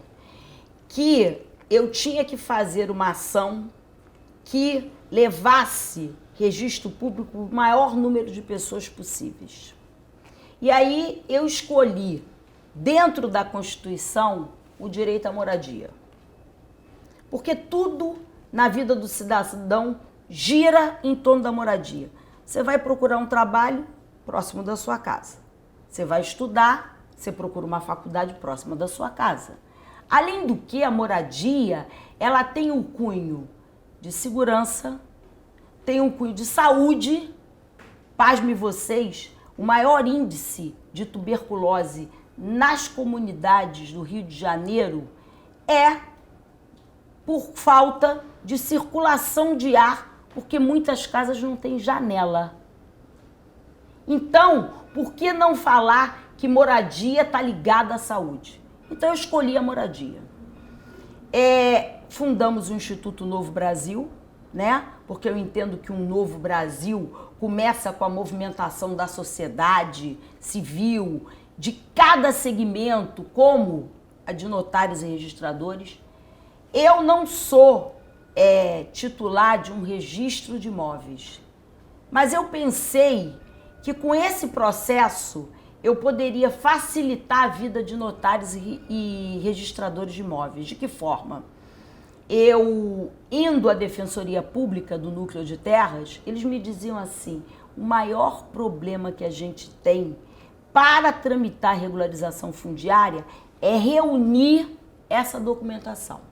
C: que eu tinha que fazer uma ação que levasse registro público o maior número de pessoas possíveis. E aí eu escolhi, dentro da Constituição, o direito à moradia. Porque tudo na vida do cidadão gira em torno da moradia. Você vai procurar um trabalho próximo da sua casa. Você vai estudar, você procura uma faculdade próxima da sua casa. Além do que, a moradia, ela tem um cunho de segurança, tem um cunho de saúde. Pasme vocês, o maior índice de tuberculose nas comunidades do Rio de Janeiro é por falta de circulação de ar, porque muitas casas não têm janela. Então, por que não falar que moradia está ligada à saúde? Então eu escolhi a moradia. Fundamos o Instituto Novo Brasil, né? Porque eu entendo que um novo Brasil começa com a movimentação da sociedade civil, de cada segmento, como a de notários e registradores. Eu não sou titular de um registro de imóveis, mas eu pensei que com esse processo eu poderia facilitar a vida de notários e registradores de imóveis. De que forma? Eu, indo à Defensoria Pública do Núcleo de Terras, eles me diziam assim: o maior problema que a gente tem para tramitar a regularização fundiária é reunir essa documentação.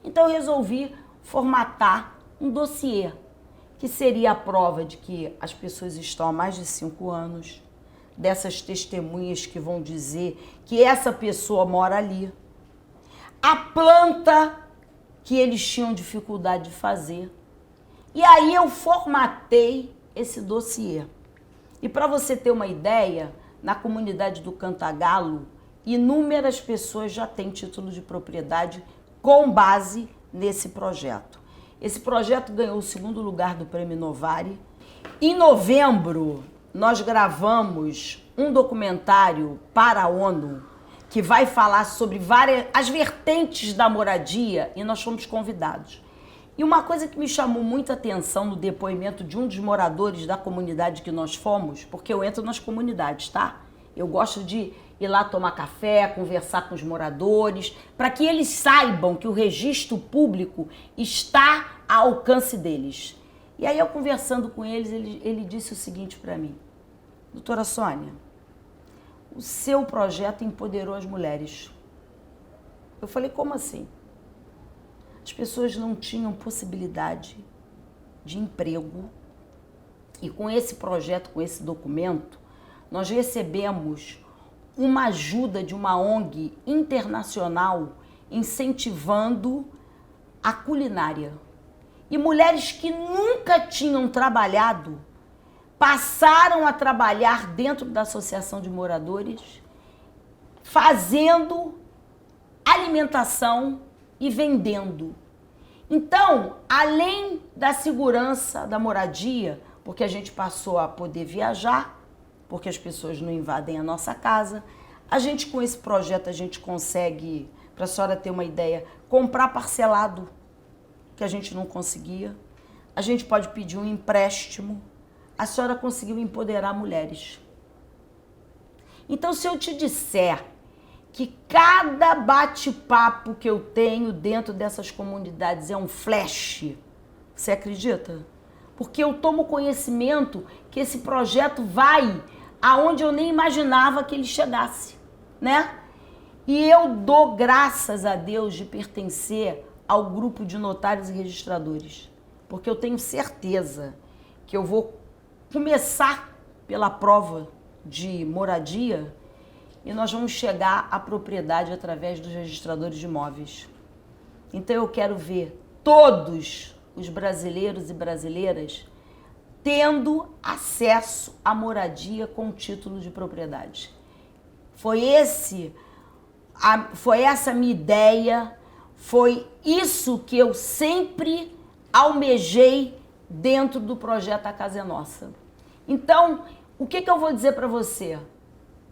C: Então eu resolvi formatar um dossiê, que seria a prova de que as pessoas estão há mais de 5 anos, dessas testemunhas que vão dizer que essa pessoa mora ali, a planta que eles tinham dificuldade de fazer. E aí eu formatei esse dossiê. E para você ter uma ideia, na comunidade do Cantagalo, inúmeras pessoas já têm título de propriedade com base nesse projeto. Esse projeto ganhou o 2º lugar do Prêmio Novare. Em novembro, nós gravamos um documentário para a ONU que vai falar sobre as vertentes da moradia, e nós fomos convidados. E uma coisa que me chamou muita atenção no depoimento de um dos moradores da comunidade que nós fomos, porque eu entro nas comunidades, tá? Eu gosto de ir lá tomar café, conversar com os moradores, para que eles saibam que o registro público está ao alcance deles. E aí eu conversando com eles, ele disse o seguinte para mim: doutora Sônia, o seu projeto empoderou as mulheres. Eu falei, como assim? As pessoas não tinham possibilidade de emprego, e com esse projeto, com esse documento, nós recebemos uma ajuda de uma ONG internacional incentivando a culinária. E mulheres que nunca tinham trabalhado passaram a trabalhar dentro da Associação de Moradores, fazendo alimentação e vendendo. Então, além da segurança da moradia, porque a gente passou a poder viajar, porque as pessoas não invadem a nossa casa, a gente, com esse projeto, a gente consegue, para a senhora ter uma ideia, comprar parcelado, que a gente não conseguia. A gente pode pedir um empréstimo. A senhora conseguiu empoderar mulheres. Então, se eu te disser que cada bate-papo que eu tenho dentro dessas comunidades é um flash, você acredita? Porque eu tomo conhecimento que esse projeto vai aonde eu nem imaginava que ele chegasse, né? E eu dou graças a Deus de pertencer ao grupo de notários e registradores, porque eu tenho certeza que eu vou começar pela prova de moradia e nós vamos chegar à propriedade através dos registradores de imóveis. Então eu quero ver todos os brasileiros e brasileiras tendo acesso à moradia com título de propriedade. Foi essa a minha ideia, foi isso que eu sempre almejei dentro do projeto A Casa é Nossa. Então, o que eu vou dizer para você?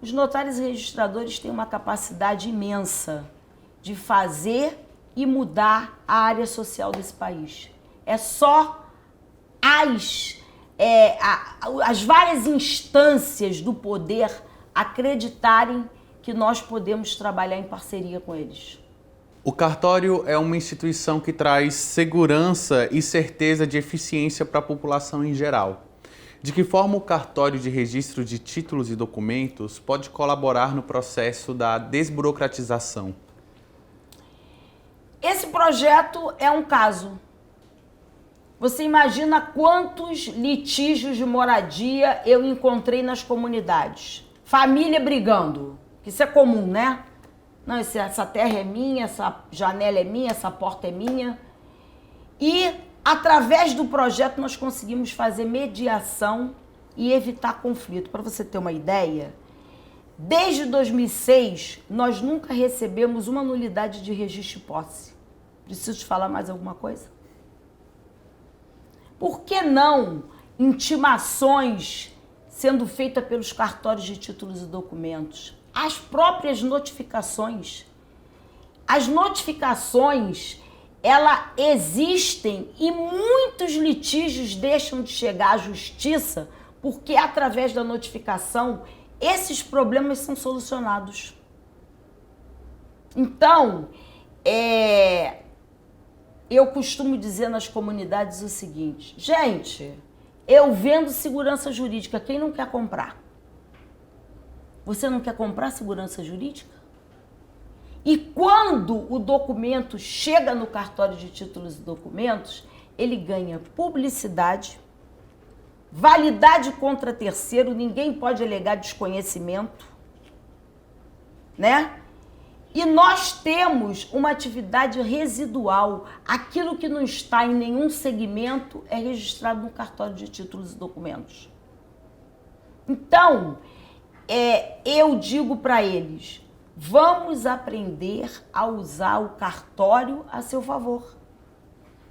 C: Os notários e registradores têm uma capacidade imensa de fazer e mudar a área social desse país. É só as várias instâncias do poder acreditarem que nós podemos trabalhar em parceria com eles.
A: O cartório é uma instituição que traz segurança e certeza de eficiência para a população em geral. De que forma o cartório de registro de títulos e documentos pode colaborar no processo da desburocratização?
C: Esse projeto é um caso. Você imagina quantos litígios de moradia eu encontrei nas comunidades? Família brigando, que isso é comum, né? Não, essa terra é minha, essa janela é minha, essa porta é minha. E, através do projeto, nós conseguimos fazer mediação e evitar conflito. Para você ter uma ideia, desde 2006, nós nunca recebemos uma nulidade de registro de posse. Preciso te falar mais alguma coisa? Por que não intimações sendo feitas pelos cartórios de títulos e documentos? As próprias notificações. As notificações, elas existem e muitos litígios deixam de chegar à justiça porque, através da notificação, esses problemas são solucionados. Então, eu costumo dizer nas comunidades o seguinte: gente, eu vendo segurança jurídica, quem não quer comprar? Você não quer comprar segurança jurídica? E quando o documento chega no cartório de títulos e documentos, ele ganha publicidade, validade contra terceiro, ninguém pode alegar desconhecimento, né? E nós temos uma atividade residual. Aquilo que não está em nenhum segmento é registrado no cartório de títulos e documentos. Então, eu digo para eles, vamos aprender a usar o cartório a seu favor.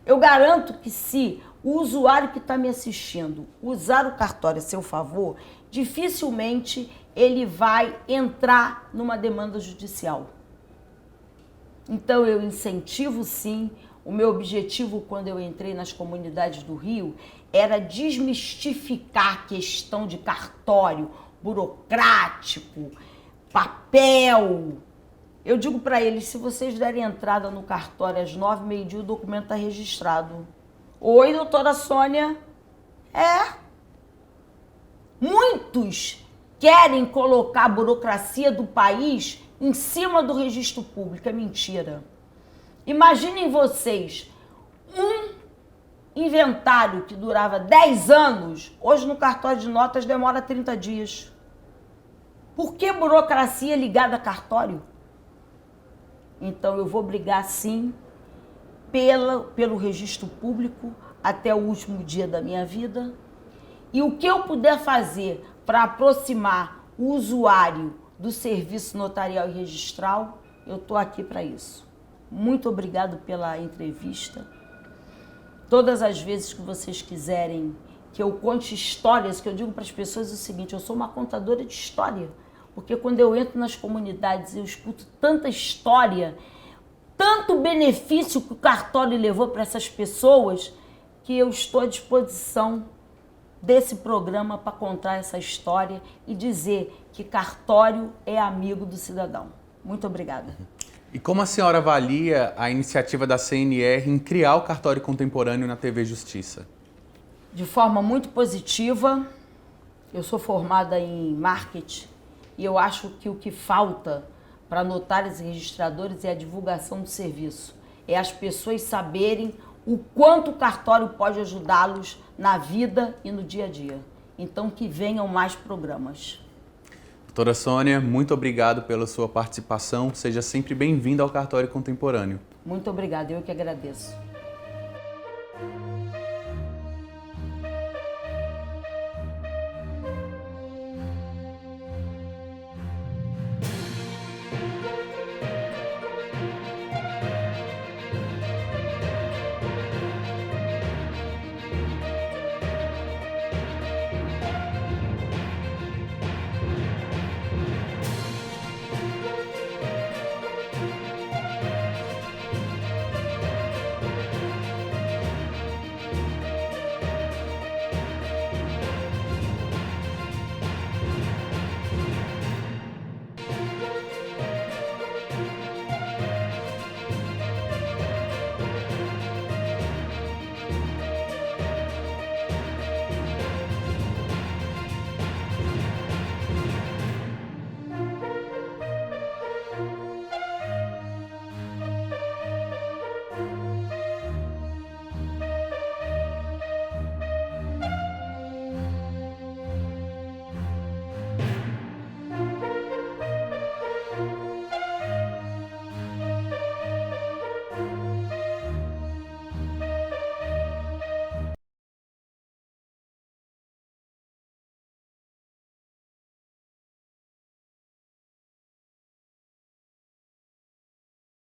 C: Eu garanto que se o usuário que está me assistindo usar o cartório a seu favor, dificilmente ele vai entrar numa demanda judicial. Então eu incentivo sim. O meu objetivo quando eu entrei nas comunidades do Rio era desmistificar a questão de cartório burocrático, papel. Eu digo para eles, se vocês derem entrada no cartório às 9h, meio-dia, o documento está registrado. Oi, doutora Sônia. Muitos querem colocar a burocracia do país em cima do registro público. É mentira. Imaginem vocês, um inventário que durava 10 anos, hoje no cartório de notas demora 30 dias. Por que burocracia ligada a cartório? Então eu vou brigar sim pelo registro público até o último dia da minha vida. E o que eu puder fazer para aproximar o usuário do serviço notarial e registral, eu estou aqui para isso. Muito obrigado pela entrevista. Todas as vezes que vocês quiserem que eu conte histórias, que eu digo para as pessoas o seguinte, eu sou uma contadora de história, porque quando eu entro nas comunidades eu escuto tanta história, tanto benefício que o cartório levou para essas pessoas, que eu estou à disposição desse programa para contar essa história e dizer que cartório é amigo do cidadão. Muito obrigada.
A: E como a senhora avalia a iniciativa da CNR em criar o cartório contemporâneo na TV Justiça?
C: De forma muito positiva. Eu sou formada em marketing e eu acho que o que falta para notários e registradores é a divulgação do serviço. É as pessoas saberem o quanto o cartório pode ajudá-los na vida e no dia a dia. Então, que venham mais programas.
A: Doutora Sônia, muito obrigado pela sua participação. Seja sempre bem-vinda ao Cartório Contemporâneo.
C: Muito obrigada, eu que agradeço.